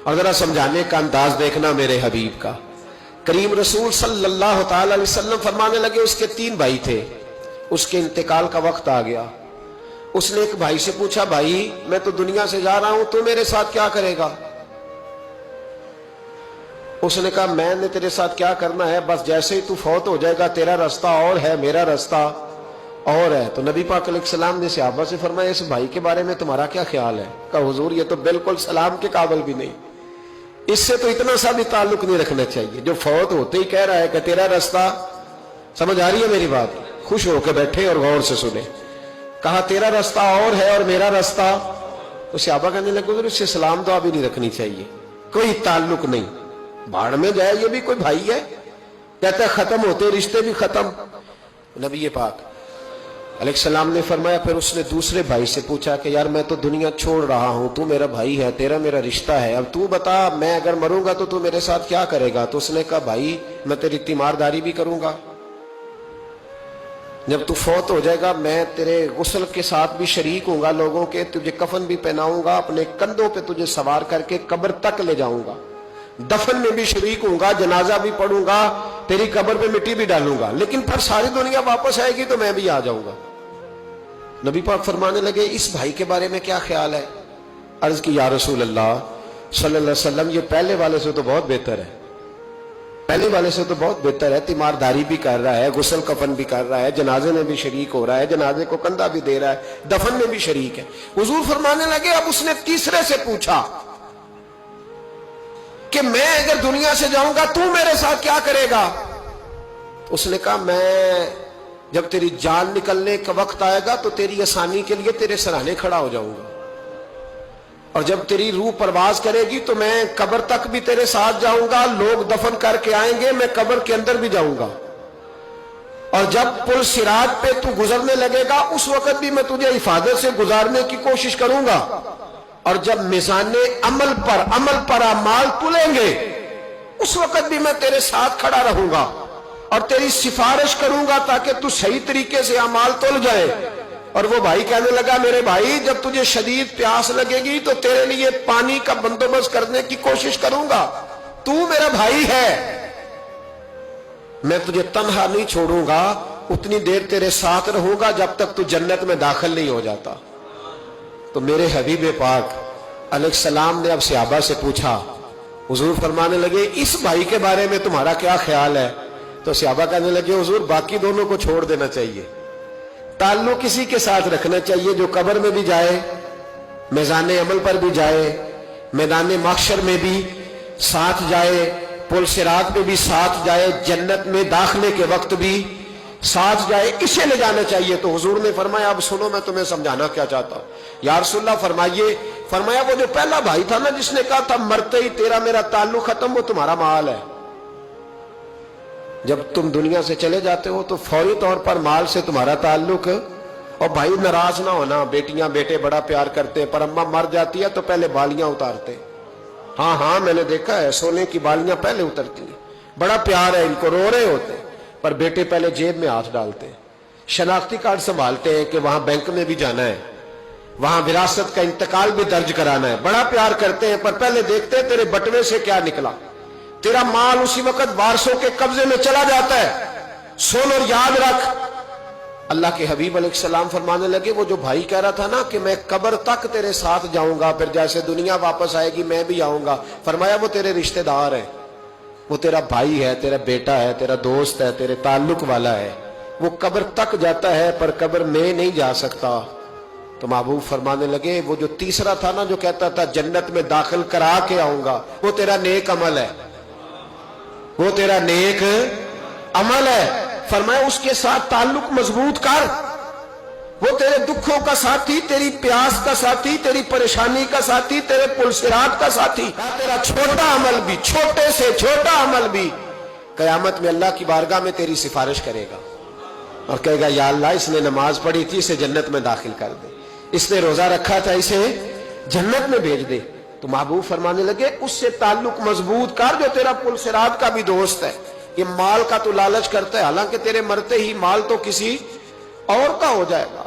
اور ذرا سمجھانے کا انداز دیکھنا میرے حبیب کا۔ کریم رسول صلی اللہ تعالی علیہ وسلم فرمانے لگے اس کے 3 بھائی تھے، اس کے انتقال کا وقت آ گیا۔ اس نے ایک بھائی سے پوچھا، بھائی میں تو دنیا سے جا رہا ہوں، تو میرے ساتھ کیا کرے گا؟ اس نے کہا میں نے تیرے ساتھ کیا کرنا ہے، بس جیسے ہی تو فوت ہو جائے گا تیرا رستہ اور ہے، میرا رستہ اور ہے۔ تو نبی پاک علیہ السلام نے صحابہ سے فرمایا اس بھائی کے بارے میں تمہارا کیا خیال ہے؟ کہا حضور یہ تو بالکل سلام کے قابل بھی نہیں، اس سے تو اتنا سا بھی تعلق نہیں رکھنا چاہیے، جو فوت ہوتے ہی کہہ رہا ہے کہ تیرا رستہ۔ سمجھ آ رہی ہے میری بات؟ خوش ہو کے بیٹھے اور غور سے سنیں۔ کہا تیرا رستہ اور ہے اور میرا رستہ، تو صحابہ کہنے لگے حضور اس سے سلام دعا بھی نہیں رکھنی چاہیے، کوئی تعلق نہیں، بھاڑ میں جائے، یہ بھی کوئی بھائی ہے؟ کہتا ہے ختم ہوتے رشتے بھی ختم۔ نبی پاک علیہ السلام نے فرمایا، پھر اس نے دوسرے بھائی سے پوچھا کہ یار میں تو دنیا چھوڑ رہا ہوں، تو میرا بھائی ہے، تیرا میرا رشتہ ہے، اب تو بتا میں اگر مروں گا تو میرے ساتھ کیا کرے گا؟ تو اس نے کہا بھائی میں تیری تیمارداری بھی کروں گا، جب تو فوت ہو جائے گا میں تیرے غسل کے ساتھ بھی شریک ہوں گا، لوگوں کے تجھے کفن بھی پہناؤں گا، اپنے کندھوں پہ تجھے سوار کر کے قبر تک لے جاؤں گا، دفن میں بھی شریک ہوں گا، جنازہ بھی پڑھوں گا، تیری قبر پہ مٹی بھی ڈالوں گا، لیکن پھر ساری دنیا واپس آئے گی تو میں بھی آ جاؤں گا۔ نبی پاک فرمانے لگے اس بھائی کے بارے میں کیا خیال ہے؟ عرض کی یا رسول اللہ صلی اللہ علیہ وسلم یہ پہلے والے سے تو بہت بہتر ہے، پہلے والے سے تو بہت بہتر ہے، تیمارداری بھی کر رہا ہے، غسل کفن بھی کر رہا ہے، جنازے میں بھی شریک ہو رہا ہے، جنازے کو کندھا بھی دے رہا ہے، دفن میں بھی شریک ہے۔ حضور فرمانے لگے اب اس نے تیسرے سے پوچھا کہ میں اگر دنیا سے جاؤں گا تو میرے ساتھ کیا کرے گا؟ اس نے کہا میں جب تیری جان نکلنے کا وقت آئے گا تو تیری آسانی کے لیے تیرے سرانے کھڑا ہو جاؤں گا، اور جب تیری روح پرواز کرے گی تو میں قبر تک بھی تیرے ساتھ جاؤں گا، لوگ دفن کر کے آئیں گے، میں قبر کے اندر بھی جاؤں گا، اور جب پل صراط پہ تو گزرنے لگے گا اس وقت بھی میں تجھے حفاظت سے گزارنے کی کوشش کروں گا، اور جب میزان عمل پر اعمال تلیں گے اس وقت بھی میں تیرے ساتھ کھڑا رہوں گا اور تیری سفارش کروں گا تاکہ تو صحیح طریقے سے اعمال تل جائے۔ اور وہ بھائی کہنے لگا میرے بھائی جب تجھے شدید پیاس لگے گی تو تیرے لیے پانی کا بندوبست کرنے کی کوشش کروں گا، تو میرا بھائی ہے، میں تجھے تنہا نہیں چھوڑوں گا، اتنی دیر تیرے ساتھ رہوں گا جب تک تو جنت میں داخل نہیں ہو جاتا۔ تو میرے حبیب پاک علیہ السلام نے اب صحابہ سے پوچھا، حضور فرمانے لگے اس بھائی کے بارے میں تمہارا کیا خیال ہے؟ تو صحابہ کہنے لگے حضور باقی دونوں کو چھوڑ دینا چاہیے، تعلق کسی کے ساتھ رکھنا چاہیے جو قبر میں بھی جائے، میزان عمل پر بھی جائے، میدان محشر میں بھی ساتھ جائے، پل صراط پہ بھی ساتھ جائے، جنت میں داخلے کے وقت بھی ساتھ جائے، اسے لے جانا چاہیے۔ تو حضور نے فرمایا اب سنو میں تمہیں سمجھانا کیا چاہتا ہوں۔ یا رسول اللہ فرمائیے، فرمایا وہ جو پہلا بھائی تھا نا جس نے کہا تھا مرتے ہی تیرا میرا تعلق ختم، وہ تمہارا مال ہے، جب تم دنیا سے چلے جاتے ہو تو فوری طور پر مال سے تمہارا تعلق۔ اور بھائی ناراض نہ ہونا، بیٹیاں بیٹے بڑا پیار کرتے، پر اماں مر جاتی ہے تو پہلے بالیاں اتارتے، ہاں میں نے دیکھا ہے سونے کی بالیاں پہلے اترتی ہیں، بڑا پیار ہے ان کو، رو رہے ہوتے پر بیٹے پہلے جیب میں ہاتھ ڈالتے ہیں، شناختی کارڈ سنبھالتے ہیں کہ وہاں بینک میں بھی جانا ہے، وہاں وراثت کا انتقال بھی درج کرانا ہے، بڑا پیار کرتے ہیں پر پہلے دیکھتے ہیں تیرے بٹوے سے کیا نکلا، تیرا مال اسی وقت وارثوں کے قبضے میں چلا جاتا ہے، سن اور یاد رکھ۔ اللہ کے حبیب علیہ السلام فرمانے لگے وہ جو بھائی کہہ رہا تھا نا کہ میں قبر تک تیرے ساتھ جاؤں گا پھر جیسے دنیا واپس آئے گی میں بھی آؤں گا، فرمایا وہ تیرے رشتہ دار ہے، وہ تیرا بھائی ہے، تیرا بیٹا ہے، تیرا دوست ہے، تیرے تعلق والا ہے، وہ قبر تک جاتا ہے پر قبر میں نہیں جا سکتا۔ تو محبوب فرمانے لگے وہ جو تیسرا تھا نا جو کہتا تھا جنت میں داخل کرا کے آؤں گا، وہ تیرا نیک عمل ہے، وہ تیرا نیک عمل ہے، فرمایا اس کے ساتھ تعلق مضبوط کر، وہ تیرے دکھوں کا ساتھی، تیری پیاس کا ساتھی، تیری پریشانی کا ساتھی، تیرے پل صراط کا ساتھی، تیرا چھوٹا عمل بھی، چھوٹے سے چھوٹا عمل بھی قیامت میں اللہ کی بارگاہ میں تیری سفارش کرے گا اور کہے گا یا اللہ اس نے نماز پڑھی تھی اسے جنت میں داخل کر دے، اس نے روزہ رکھا تھا اسے جنت میں بھیج دے۔ تو محبوب فرمانے لگے اس سے تعلق مضبوط کر جو تیرا پل صراط کا بھی دوست ہے، یہ مال کا تو لالچ کرتا ہے، حالانکہ تیرے مرتے ہی مال تو کسی اور کا ہو جائے گا،